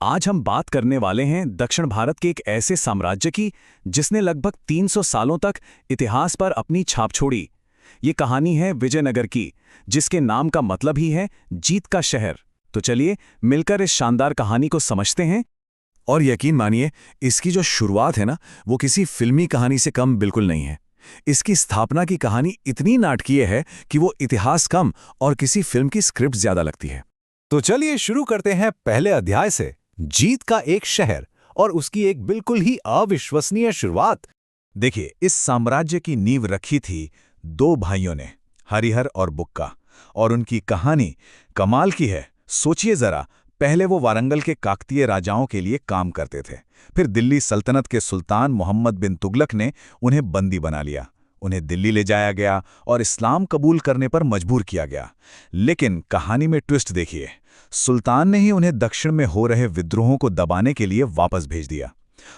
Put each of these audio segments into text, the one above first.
आज हम बात करने वाले हैं दक्षिण भारत के एक ऐसे साम्राज्य की जिसने लगभग 300 सालों तक इतिहास पर अपनी छाप छोड़ी। ये कहानी है विजयनगर की, जिसके नाम का मतलब ही है जीत का शहर। तो चलिए मिलकर इस शानदार कहानी को समझते हैं। और यकीन मानिए, इसकी जो शुरुआत है ना, वो किसी फिल्मी कहानी से कम बिल्कुल नहीं है। इसकी स्थापना की कहानी इतनी नाटकीय है कि वो इतिहास कम और किसी फिल्म की स्क्रिप्ट ज्यादा लगती है। तो चलिए शुरू करते हैं पहले अध्याय से, जीत का एक शहर और उसकी एक बिल्कुल ही अविश्वसनीय शुरुआत। देखिए, इस साम्राज्य की नींव रखी थी दो भाइयों ने, हरिहर और बुक्का, और उनकी कहानी कमाल की है। सोचिए जरा, पहले वो वारंगल के काकतीय राजाओं के लिए काम करते थे। फिर दिल्ली सल्तनत के सुल्तान मोहम्मद बिन तुगलक ने उन्हें बंदी बना लिया। उन्हें दिल्ली ले जाया गया और इस्लाम कबूल करने पर मजबूर किया गया। लेकिन कहानी में ट्विस्ट देखिए, सुल्तान ने ही उन्हें दक्षिण में हो रहे विद्रोहों को दबाने के लिए वापस भेज दिया।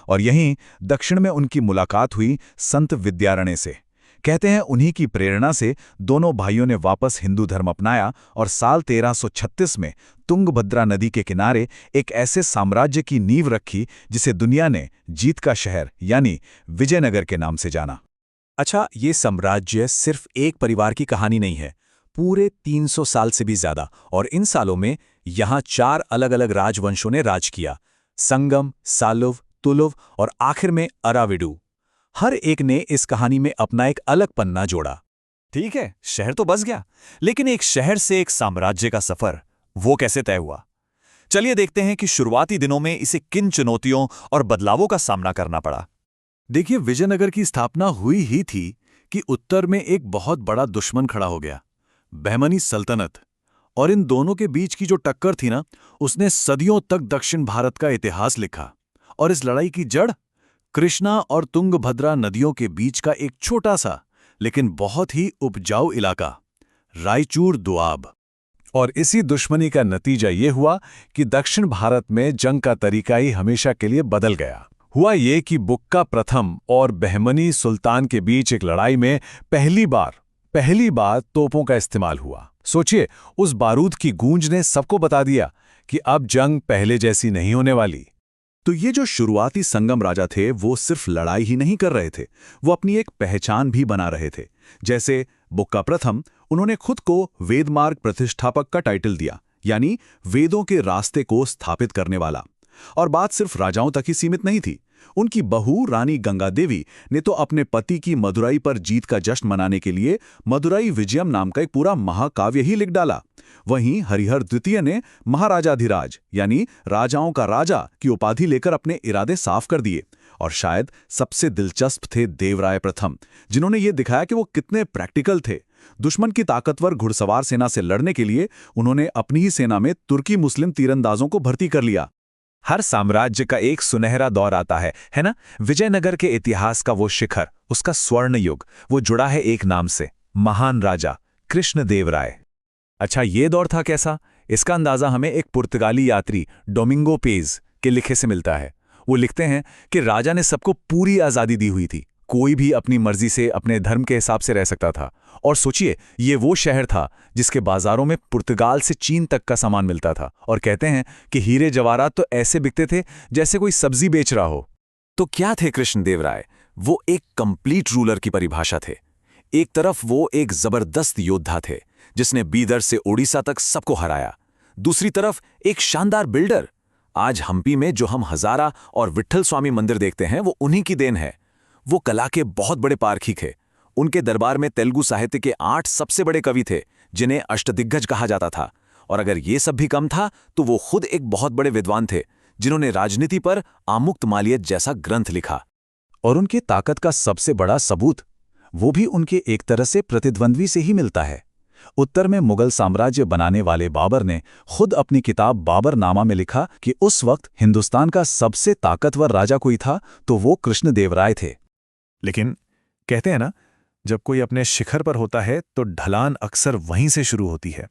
और यहीं दक्षिण में उनकी मुलाकात हुई संत विद्यारण्य से। कहते हैं उन्हीं की प्रेरणा से दोनों भाइयों ने वापस हिंदू धर्म अपनाया और साल 1336 में तुंगभद्रा नदी के किनारे एक ऐसे साम्राज्य की नींव रखी जिसे दुनिया ने जीत का शहर यानी विजयनगर के नाम से जाना। अच्छा, ये साम्राज्य सिर्फ एक परिवार की कहानी नहीं है, पूरे 300 साल से भी ज्यादा। और इन सालों में यहाँ 4 अलग-अलग राजवंशों ने राज किया: संगम, सालुव, तुलुव और आखिर में अराविडू। हर एक ने इस कहानी में अपना एक अलग पन्ना जोड़ा। ठीक है, शहर तो बस गया, लेकिन एक शहर से एक साम्राज्य का सफर, वो कैसे तय हुआ? चलिए देखते हैं कि शुरुआती दिनों में इसे किन चुनौतियों और बदलावों का सामना करना पड़ा। देखिए, विजयनगर की स्थापना हुई ही थी कि उत्तर में एक बहुत बड़ा दुश्मन खड़ा हो गया, बहमनी सल्तनत। और इन दोनों के बीच की जो टक्कर थी ना, उसने सदियों तक दक्षिण भारत का इतिहास लिखा। और इस लड़ाई की जड़ कृष्णा और तुंगभद्रा नदियों के बीच का एक छोटा सा लेकिन बहुत ही उपजाऊ इलाका, रायचूर दोआब। और इसी दुश्मनी का नतीजा ये हुआ कि दक्षिण भारत में जंग का तरीका ही हमेशा के लिए बदल गया। हुआ ये कि बुक्का प्रथम और बहमनी सुल्तान के बीच एक लड़ाई में पहली बार तोपों का इस्तेमाल हुआ। सोचिए, उस बारूद की गूंज ने सबको बता दिया कि अब जंग पहले जैसी नहीं होने वाली। तो ये जो शुरुआती संगम राजा थे, वो सिर्फ लड़ाई ही नहीं कर रहे थे, वो अपनी एक पहचान भी बना रहे थे। जैसे बुक्का प्रथम, उन्होंने खुद को वेदमार्ग प्रतिष्ठापक का टाइटल दिया, यानी वेदों के रास्ते को स्थापित करने वाला। और बात सिर्फ राजाओं तक ही सीमित नहीं थी। उनकी बहू रानी गंगा देवी ने तो अपने पति की मदुराई पर जीत का जश्न मनाने के लिए मदुराई विजयम नाम का एक पूरा महाकाव्य ही लिख डाला। वहीं हरिहर द्वितीय ने महाराजाधिराज यानी राजाओं का राजा की उपाधि लेकर अपने इरादे साफ कर दिए। और शायद सबसे दिलचस्प थे देवराय प्रथम, जिन्होंने ये दिखाया कि वो कितने प्रैक्टिकल थे। दुश्मन की ताकतवर घुड़सवार सेना से लड़ने के लिए उन्होंने अपनी ही सेना में तुर्की मुस्लिम तीरंदाजों को भर्ती कर लिया। हर साम्राज्य का एक सुनहरा दौर आता है ना? विजयनगर के इतिहास का वो शिखर, उसका स्वर्ण युग, वो जुड़ा है एक नाम से, महान राजा कृष्णदेवराय। अच्छा, ये दौर था कैसा? इसका अंदाजा हमें एक पुर्तगाली यात्री डोमिंगो पेज के लिखे से मिलता है। वो लिखते हैं कि राजा ने सबको पूरी आज़ादी दी हुई थी, कोई भी अपनी मर्जी से अपने धर्म के हिसाब से रह सकता था। और सोचिए, ये वो शहर था जिसके बाजारों में पुर्तगाल से चीन तक का सामान मिलता था। और कहते हैं कि हीरे जवाहरात तो ऐसे बिकते थे जैसे कोई सब्जी बेच रहा हो। तो क्या थे कृष्णदेवराय? वो एक कंप्लीट रूलर की परिभाषा थे। एक तरफ वो एक जबरदस्त योद्धा थे जिसने बीदर से ओडिशा तक सबको हराया। दूसरी तरफ एक शानदार बिल्डर। आज हम्पी में जो हम हजारा और विट्ठल स्वामी मंदिर देखते हैं, वो उन्हीं की देन है। वो कला के बहुत बड़े पारखी थे। उनके दरबार में तेलुगु साहित्य के 8 सबसे बड़े कवि थे, जिन्हें अष्टदिग्गज कहा जाता था। और अगर ये सब भी कम था, तो वो खुद एक बहुत बड़े विद्वान थे, जिन्होंने राजनीति पर आमुक्त मालियत जैसा ग्रंथ लिखा। और उनके ताकत का सबसे बड़ा सबूत, वो भी उनके एक तरह से प्रतिद्वंद्वी से ही मिलता है। उत्तर में मुगल साम्राज्य बनाने वाले बाबर ने खुद अपनी किताब बाबरनामा में लिखा कि उस वक्त हिंदुस्तान का सबसे ताकतवर राजा कोई था तो वो कृष्णदेवराय थे। लेकिन कहते हैं ना, जब कोई अपने शिखर पर होता है तो ढलान अक्सर वहीं से शुरू होती है।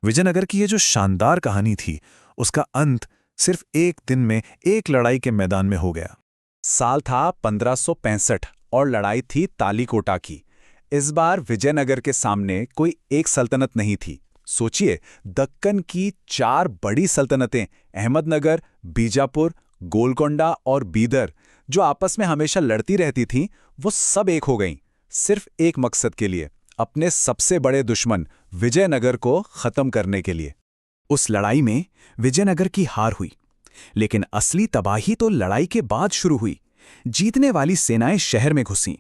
विजयनगर की ये जो शानदार कहानी थी, उसका अंत सिर्फ एक दिन में एक लड़ाई के मैदान में हो गया। साल था 1565 और लड़ाई थी तालीकोटा की। इस बार विजयनगर के सामने कोई एक सल्तनत नहीं थी, सोचिए, दक्कन की 4 बड़ी सल्तनतें अहमदनगर, बीजापुर, गोलकोंडा और बीदर, जो आपस में हमेशा लड़ती रहती थीं, वो सब एक हो गईं, सिर्फ एक मकसद के लिए, अपने सबसे बड़े दुश्मन विजयनगर को खत्म करने के लिए। उस लड़ाई में विजयनगर की हार हुई, लेकिन असली तबाही तो लड़ाई के बाद शुरू हुई। जीतने वाली सेनाएं शहर में घुसीं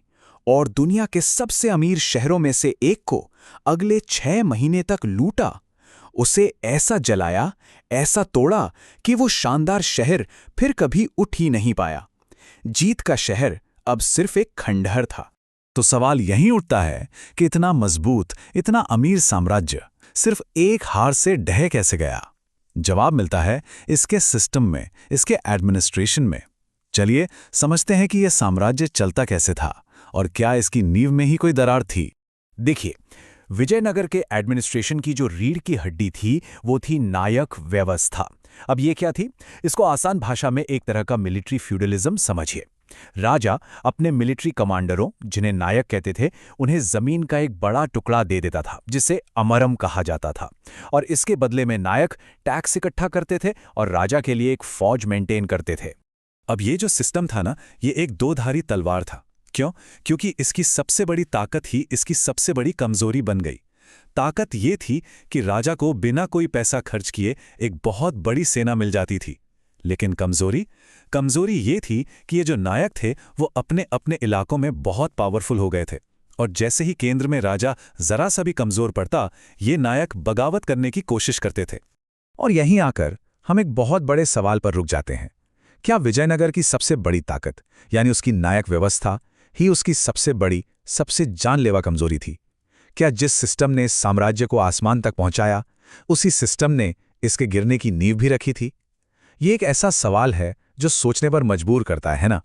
और दुनिया के सबसे अमीर शहरों में से एक को अगले 6 महीने तक लूटा। उसे ऐसा जलाया, ऐसा तोड़ा कि वो शानदार शहर फिर कभी उठ ही नहीं पाया। जीत का शहर अब सिर्फ एक खंडहर था। तो सवाल यहीं उठता है कि इतना मजबूत, इतना अमीर साम्राज्य सिर्फ एक हार से ढह कैसे गया? जवाब मिलता है इसके सिस्टम में, इसके एडमिनिस्ट्रेशन में। चलिए समझते हैं कि यह साम्राज्य चलता कैसे था और क्या इसकी नींव में ही कोई दरार थी। देखिए, विजयनगर के एडमिनिस्ट्रेशन की जो रीढ़ की हड्डी थी वो थी नायक व्यवस्था। अब ये क्या थी? इसको आसान भाषा में एक तरह का मिलिट्री फ्यूडलिज्म समझिए। राजा अपने मिलिट्री कमांडरों, जिन्हें नायक कहते थे, उन्हें जमीन का एक बड़ा टुकड़ा दे देता था जिसे अमरम कहा जाता था, और इसके बदले में नायक टैक्स इकट्ठा करते थे और राजा के लिए एक फौज मेंटेन करते थे। अब ये जो सिस्टम था ना, ये एक दोधारी तलवार था। क्यों? क्योंकि इसकी सबसे बड़ी ताकत ही इसकी सबसे बड़ी कमजोरी बन गई। ताकत ये थी कि राजा को बिना कोई पैसा खर्च किए एक बहुत बड़ी सेना मिल जाती थी, लेकिन कमजोरी ये थी कि ये जो नायक थे वो अपने अपने इलाकों में बहुत पावरफुल हो गए थे, और जैसे ही केंद्र में राजा जरा सा भी कमजोर पड़ता, ये नायक बगावत करने की कोशिश करते थे। और यहीं आकर हम एक बहुत बड़े सवाल पर रुक जाते हैं। क्या विजयनगर की सबसे बड़ी ताकत, यानी उसकी नायक व्यवस्था, ही उसकी सबसे बड़ी, सबसे जानलेवा कमजोरी थी? क्या जिस सिस्टम ने इस साम्राज्य को आसमान तक पहुंचाया, उसी सिस्टम ने इसके गिरने की नींव भी रखी थी? ये एक ऐसा सवाल है जो सोचने पर मजबूर करता है ना?